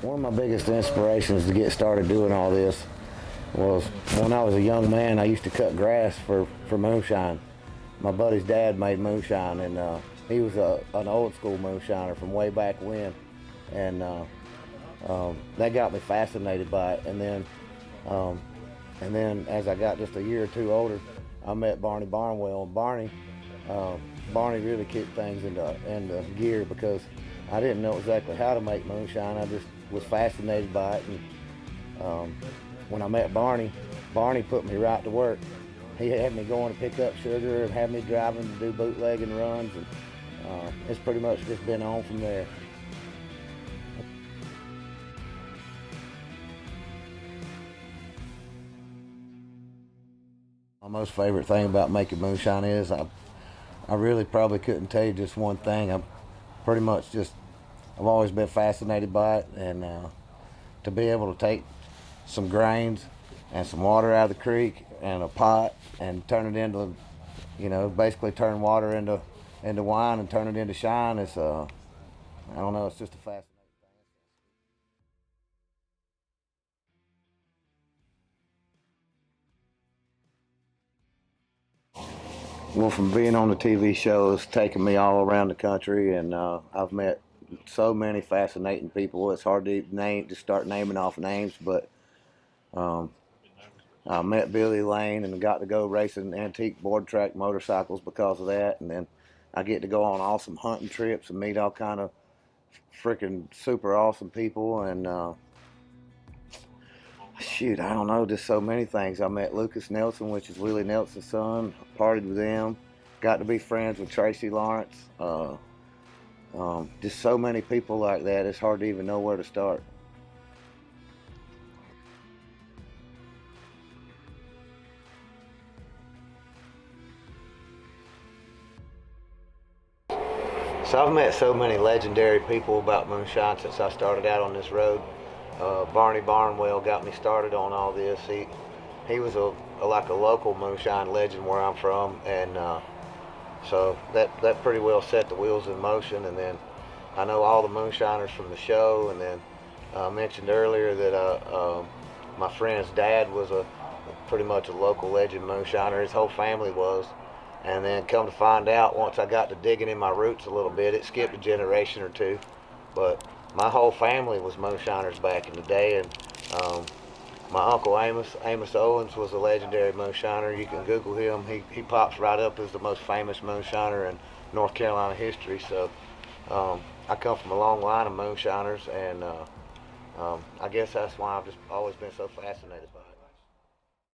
One of my biggest inspirations to get started doing all this was when I was a young man. I used to cut grass for moonshine. My buddy's dad made moonshine, and he was an old school moonshiner from way back when, and that got me fascinated by it. And then as I got just a year or two older, I met Barney Barnwell. And Barney really kicked things into gear because I didn't know exactly how to make moonshine. I just was fascinated by it, and when I met Barney, Barney put me right to work. He had me going to pick up sugar and had me driving to do bootlegging runs, and it's pretty much just been on from there. My most favorite thing about making moonshine is I really probably couldn't tell you just one thing. Pretty much just I've always been fascinated by it, and to be able to take some grains and some water out of the creek and a pot and turn it into, basically turn water into wine and turn it into shine. It's I don't know, it's just a fascinating. Well, from being on the TV shows, taking me all around the country, and I've met so many fascinating people. It's hard to name, to start naming off names, but um, I met Billy Lane and got to go racing antique board track motorcycles because of that. And then I get to go on awesome hunting trips and meet all kind of freaking super awesome people. And shoot, I don't know, just so many things. I met Lucas Nelson, which is Willie Nelson's son. Partied with them. Got to be friends with Tracy Lawrence. Just so many people like that. It's hard to even know where to start. So I've met so many legendary people about moonshine since I started out on this road. Barney Barnwell got me started on all this. He was like a local moonshine legend where I'm from, and so that pretty well set the wheels in motion. And then I know all the moonshiners from the show, and then I mentioned earlier that my friend's dad was pretty much a local legend moonshiner. His whole family was. And then come to find out, once I got to digging in my roots a little bit, it skipped a generation or two. But my whole family was moonshiners back in the day, and my uncle Amos Owens, was a legendary moonshiner. You can Google him. He pops right up as the most famous moonshiner in North Carolina history. So I come from a long line of moonshiners, and I guess that's why I've just always been so fascinated by it.